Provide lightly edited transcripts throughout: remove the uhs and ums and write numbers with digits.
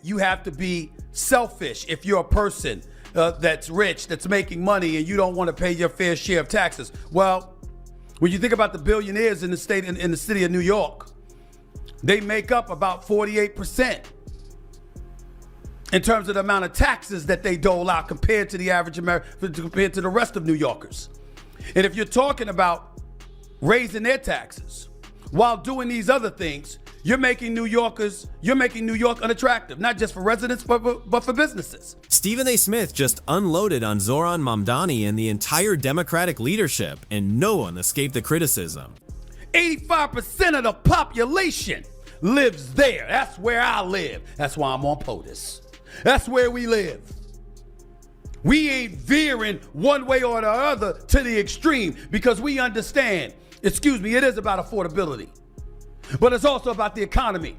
You have to be selfish if you're a person that's rich, that's making money, and you don't want to pay your fair share of taxes. Well, when you think about the billionaires in the state, in the city of New York, they make up about 48% in terms of the amount of taxes that they dole out compared to the average American, compared to the rest of New Yorkers. And if you're talking about raising their taxes while doing these other things, you're making New York unattractive, not just for residents, but for businesses. Stephen A. Smith just unloaded on Zohran Mamdani and the entire Democratic leadership, and no one escaped the criticism. 85% of the population lives there. That's where I live. That's why I'm on POTUS. That's where we live. We ain't veering one way or the other to the extreme because we understand, it is about affordability. But it's also about the economy.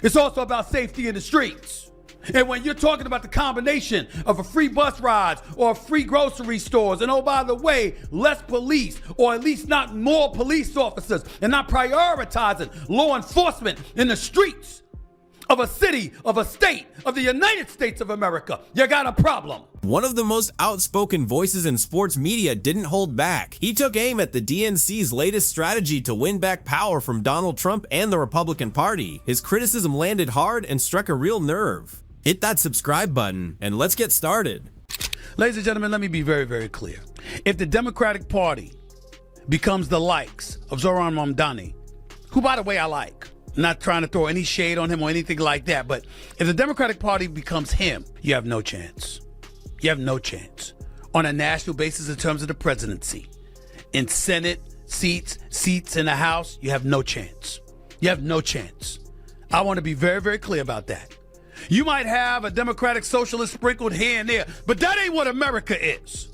It's also about safety in the streets. And when you're talking about the combination of a free bus rides or free grocery stores, and oh, by the way, less police, or at least not more police officers, and not prioritizing law enforcement in the streets of a city, of a state, of the United States of America, you got a problem. One of the most outspoken voices in sports media didn't hold back. He took aim at the DNC's latest strategy to win back power from Donald Trump and the Republican Party. His criticism landed hard and struck a real nerve. Hit that subscribe button and let's get started. Ladies and gentlemen, let me be very, very clear. If the Democratic Party becomes the likes of Zohran Mamdani, who, by the way, I like, not trying to throw any shade on him or anything like that, but if the Democratic Party becomes him, you have no chance. You have no chance on a national basis in terms of the presidency. In Senate seats in the House, you have no chance. You have no chance. I want to be very, very clear about that. You might have a Democratic socialist sprinkled here and there, but that ain't what America is.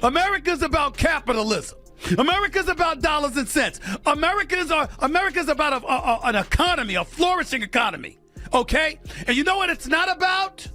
America's about capitalism. America's about dollars and cents. America's about an economy, a flourishing economy. Okay? And you know what it's not about?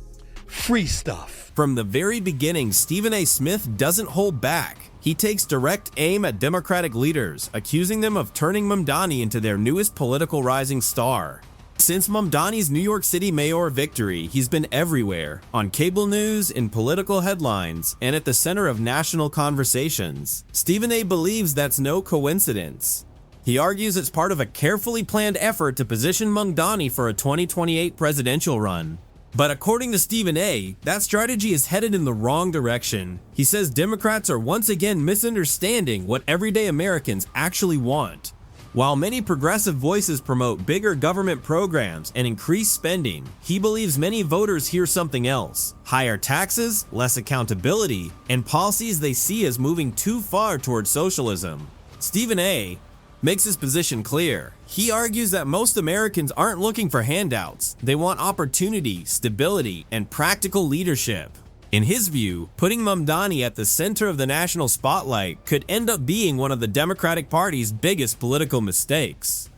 Free stuff. From the very beginning, Stephen A. Smith doesn't hold back. He takes direct aim at Democratic leaders, accusing them of turning Mamdani into their newest political rising star. Since Mamdani's New York City mayor victory, he's been everywhere, on cable news, in political headlines, and at the center of national conversations. Stephen A. believes that's no coincidence. He argues it's part of a carefully planned effort to position Mamdani for a 2028 presidential run. But according to Stephen A., that strategy is headed in the wrong direction. He says Democrats are once again misunderstanding what everyday Americans actually want. While many progressive voices promote bigger government programs and increased spending, he believes many voters hear something else: higher taxes, less accountability, and policies they see as moving too far towards socialism. Stephen A. makes his position clear. He argues that most Americans aren't looking for handouts. They want opportunity, stability, and practical leadership. In his view, putting Mamdani at the center of the national spotlight could end up being one of the Democratic Party's biggest political mistakes.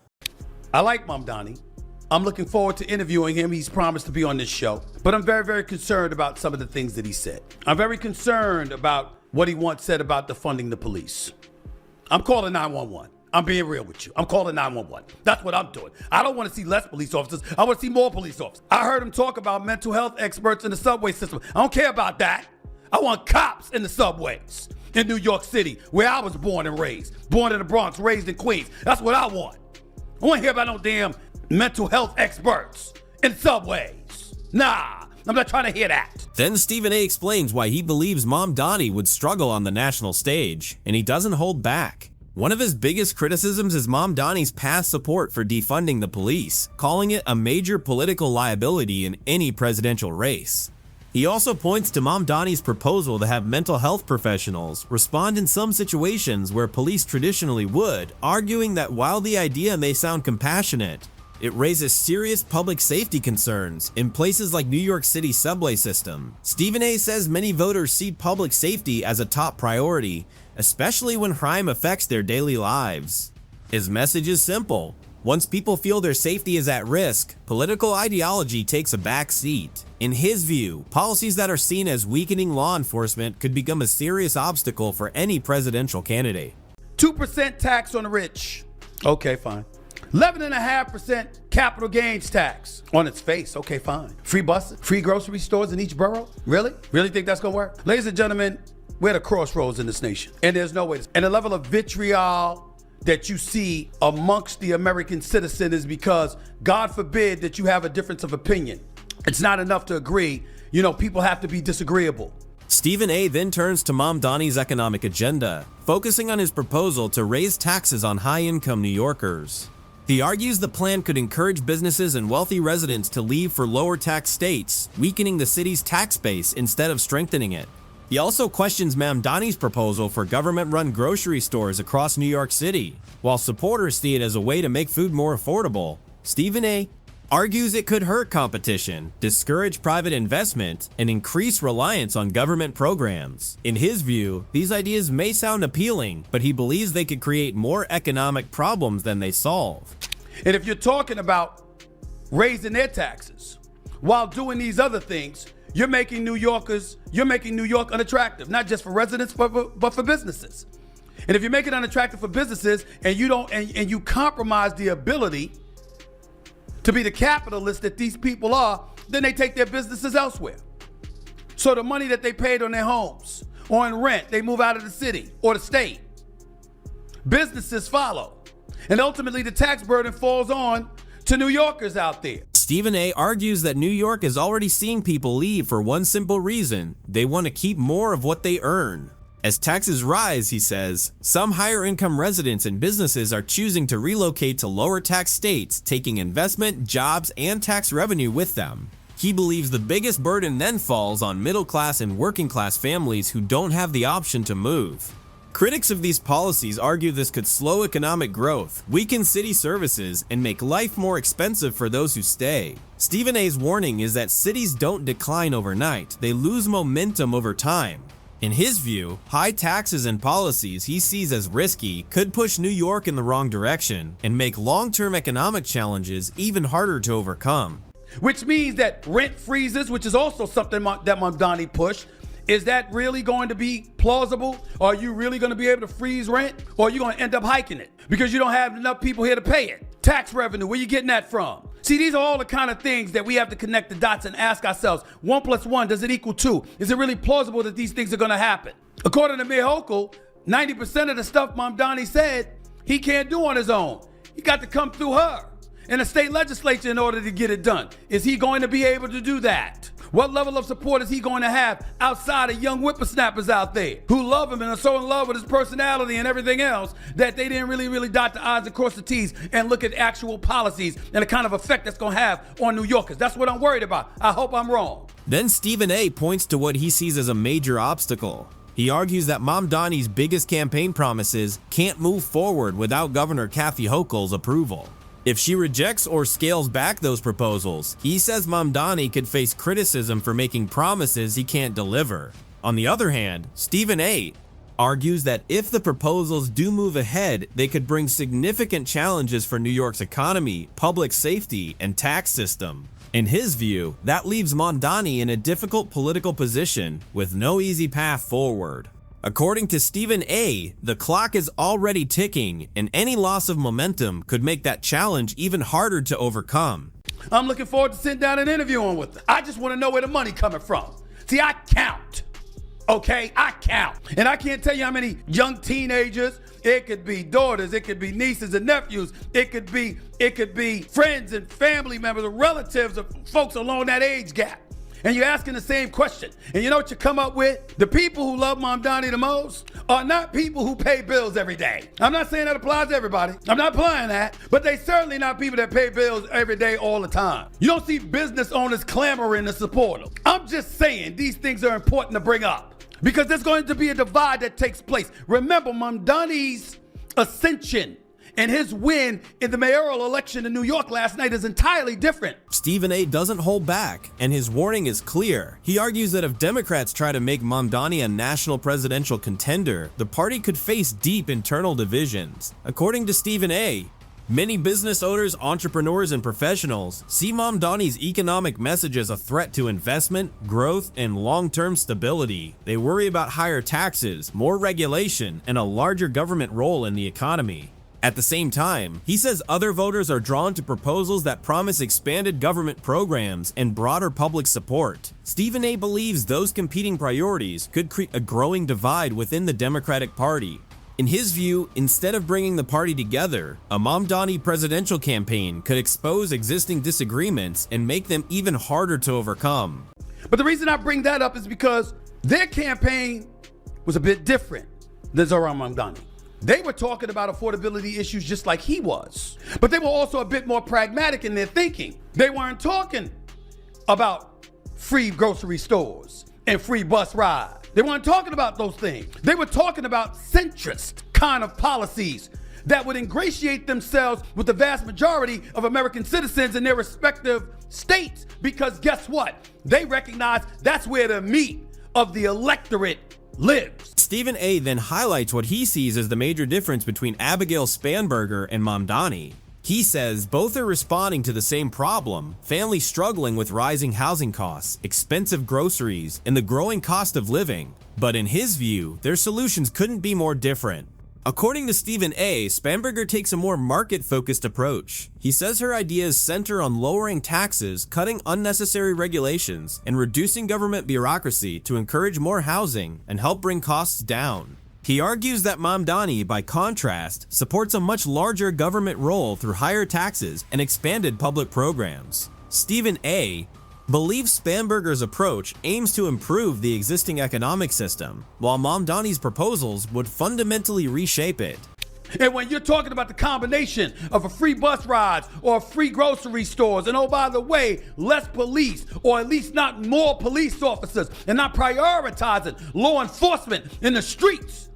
I like Mamdani. I'm looking forward to interviewing him. He's promised to be on this show. But I'm very, very concerned about some of the things that he said. I'm very concerned about what he once said about defunding the police. I'm calling 911. I'm being real with you. I'm calling 911. That's what I'm doing. I don't want to see less police officers. I want to see more police officers. I heard him talk about mental health experts in the subway system. I don't care about that. I want cops in the subways in New York City, where I was born and raised. Born in the Bronx, raised in Queens. That's what I want. I want to hear about no damn mental health experts in subways. Nah, I'm not trying to hear that. Then Stephen A. explains why he believes Mamdani would struggle on the national stage, and he doesn't hold back. One of his biggest criticisms is Mamdani's past support for defunding the police, calling it a major political liability in any presidential race. He also points to Mamdani's proposal to have mental health professionals respond in some situations where police traditionally would, arguing that while the idea may sound compassionate, it raises serious public safety concerns in places like New York City's subway system. Stephen A. says many voters see public safety as a top priority, especially when crime affects their daily lives. His message is simple: once people feel their safety is at risk, political ideology takes a back seat. In his view, policies that are seen as weakening law enforcement could become a serious obstacle for any presidential candidate. 2% tax on the rich. Okay, fine. 11.5% capital gains tax. On its face, okay, fine. Free buses, free grocery stores in each borough? Really? Really think that's gonna work? Ladies and gentlemen, we're at a crossroads in this nation, and there's no way. And the level of vitriol that you see amongst the American citizen is because, God forbid, that you have a difference of opinion. It's not enough to agree. You know, people have to be disagreeable. Stephen A. then turns to Mamdani's economic agenda, focusing on his proposal to raise taxes on high-income New Yorkers. He argues the plan could encourage businesses and wealthy residents to leave for lower tax states, weakening the city's tax base instead of strengthening it. He also questions Mamdani's proposal for government-run grocery stores across New York City. While supporters see it as a way to make food more affordable, Stephen A. argues it could hurt competition, discourage private investment, and increase reliance on government programs. In his view, these ideas may sound appealing, but he believes they could create more economic problems than they solve. And if you're talking about raising their taxes while doing these other things, you're making New York unattractive, not just for residents, but for businesses. And if you make it unattractive for businesses and you compromise the ability to be the capitalists that these people are, then they take their businesses elsewhere. So the money that they paid on their homes or in rent, they move out of the city or the state. Businesses follow. And ultimately the tax burden falls on to New Yorkers out there. Stephen A. argues that New York is already seeing people leave for one simple reason: they want to keep more of what they earn. As taxes rise, he says, some higher income residents and businesses are choosing to relocate to lower tax states, taking investment, jobs, and tax revenue with them. He believes the biggest burden then falls on middle class and working class families who don't have the option to move. Critics of these policies argue this could slow economic growth, weaken city services, and make life more expensive for those who stay. Stephen A.'s warning is that cities don't decline overnight, they lose momentum over time. In his view, high taxes and policies he sees as risky could push New York in the wrong direction and make long-term economic challenges even harder to overcome. Which means that rent freezes, which is also something that Mamdani pushed, is that really going to be plausible? Are you really going to be able to freeze rent? Or are you going to end up hiking it because you don't have enough people here to pay it? Tax revenue, where you getting that from? See, these are all the kind of things that we have to connect the dots and ask ourselves, 1 + 1, does it equal 2? Is it really plausible that these things are going to happen? According to Mayor Hochul, 90% of the stuff Mamdani said he can't do on his own. He got to come through her and the state legislature in order to get it done. Is he going to be able to do that? What level of support is he going to have outside of young whippersnappers out there who love him and are so in love with his personality and everything else that they didn't really dot the I's and cross the T's and look at actual policies and the kind of effect that's going to have on New Yorkers? That's what I'm worried about. I hope I'm wrong. Then Stephen A. points to what he sees as a major obstacle. He argues that Mamdani's biggest campaign promises can't move forward without Governor Kathy Hochul's approval. If she rejects or scales back those proposals, he says Mamdani could face criticism for making promises he can't deliver. On the other hand, Stephen A. argues that if the proposals do move ahead, they could bring significant challenges for New York's economy, public safety, and tax system. In his view, that leaves Mamdani in a difficult political position with no easy path forward. According to Stephen A., the clock is already ticking, and any loss of momentum could make that challenge even harder to overcome. I'm looking forward to sitting down and interviewing with them. I just want to know where the money coming from. See, I count. Okay, I count. And I can't tell you how many young teenagers, it could be daughters, it could be nieces and nephews, it could be friends and family members or relatives of folks along that age gap. And you're asking the same question. And you know what you come up with? The people who love Mamdani the most are not people who pay bills every day. I'm not saying that applies to everybody. I'm not applying that. But they certainly not people that pay bills every day all the time. You don't see business owners clamoring to support them. I'm just saying these things are important to bring up because there's going to be a divide that takes place. Remember, Mamdani's ascension and his win in the mayoral election in New York last night is entirely different. Stephen A. doesn't hold back, and his warning is clear. He argues that if Democrats try to make Mamdani a national presidential contender, the party could face deep internal divisions. According to Stephen A., many business owners, entrepreneurs, and professionals see Mamdani's economic message as a threat to investment, growth, and long-term stability. They worry about higher taxes, more regulation, and a larger government role in the economy. At the same time, he says other voters are drawn to proposals that promise expanded government programs and broader public support. Stephen A. believes those competing priorities could create a growing divide within the Democratic Party. In his view, instead of bringing the party together, a Mamdani presidential campaign could expose existing disagreements and make them even harder to overcome. But the reason I bring that up is because their campaign was a bit different than Zohran Mamdani. They were talking about affordability issues just like he was, but they were also a bit more pragmatic in their thinking. They weren't talking about free grocery stores and free bus rides. They weren't talking about those things. They were talking about centrist kind of policies that would ingratiate themselves with the vast majority of American citizens in their respective states, because guess what? They recognize that's where the meat of the electorate lives. Stephen A. then highlights what he sees as the major difference between Abigail Spanberger and Mamdani. He says both are responding to the same problem: families struggling with rising housing costs, expensive groceries, and the growing cost of living. But in his view, their solutions couldn't be more different. According to Stephen A., Spanberger takes a more market-focused approach. He says her ideas center on lowering taxes, cutting unnecessary regulations, and reducing government bureaucracy to encourage more housing and help bring costs down. He argues that Mamdani, by contrast, supports a much larger government role through higher taxes and expanded public programs. Stephen A. believes Spanberger's approach aims to improve the existing economic system, while Mamdani's proposals would fundamentally reshape it. And when you're talking about the combination of a free bus rides or free grocery stores, and oh, by the way, less police, or at least not more police officers, and not prioritizing law enforcement in the streets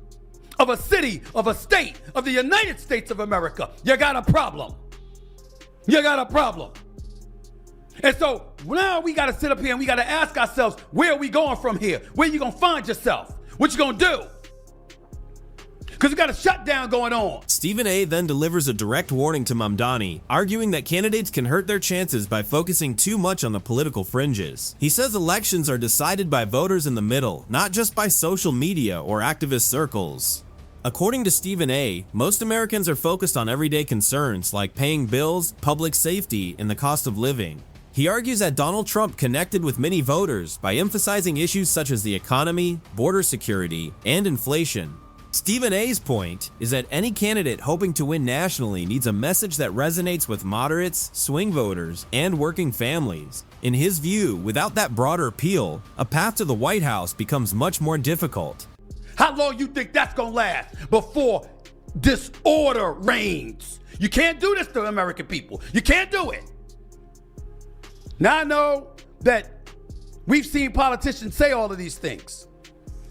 of a city, of a state, of the United States of America, you got a problem. You got a problem. And so now we got to sit up here and we got to ask ourselves, where are we going from here? Where you going to find yourself? What you going to do? Because we got a shutdown going on. Stephen A. then delivers a direct warning to Mamdani, arguing that candidates can hurt their chances by focusing too much on the political fringes. He says elections are decided by voters in the middle, not just by social media or activist circles. According to Stephen A., most Americans are focused on everyday concerns like paying bills, public safety, and the cost of living. He argues that Donald Trump connected with many voters by emphasizing issues such as the economy, border security, and inflation. Stephen A.'s point is that any candidate hoping to win nationally needs a message that resonates with moderates, swing voters, and working families. In his view, without that broader appeal, a path to the White House becomes much more difficult. How long you think that's gonna last before disorder reigns? You can't do this to American people. You can't do it. Now I know that we've seen politicians say all of these things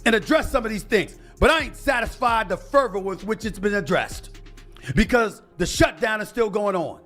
and address some of these things, but I ain't satisfied the fervor with which it's been addressed, because the shutdown is still going on.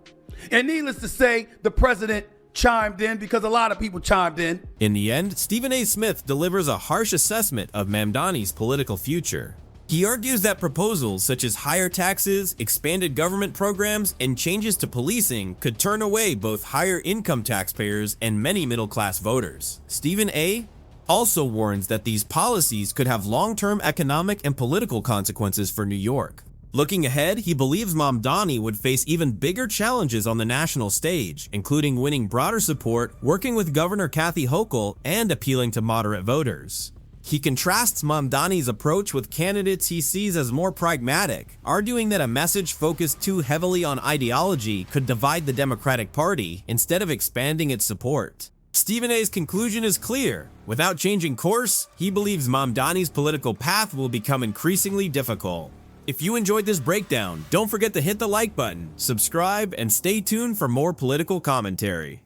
And needless to say, the president chimed in, because a lot of people chimed in. In the end, Stephen A. Smith delivers a harsh assessment of Mamdani's political future. He argues that proposals such as higher taxes, expanded government programs, and changes to policing could turn away both higher income taxpayers and many middle-class voters. Stephen A. also warns that these policies could have long-term economic and political consequences for New York. Looking ahead, he believes Mamdani would face even bigger challenges on the national stage, including winning broader support, working with Governor Kathy Hochul, and appealing to moderate voters. He contrasts Mamdani's approach with candidates he sees as more pragmatic, arguing that a message focused too heavily on ideology could divide the Democratic Party instead of expanding its support. Stephen A.'s conclusion is clear. Without changing course, he believes Mamdani's political path will become increasingly difficult. If you enjoyed this breakdown, don't forget to hit the like button, subscribe, and stay tuned for more political commentary.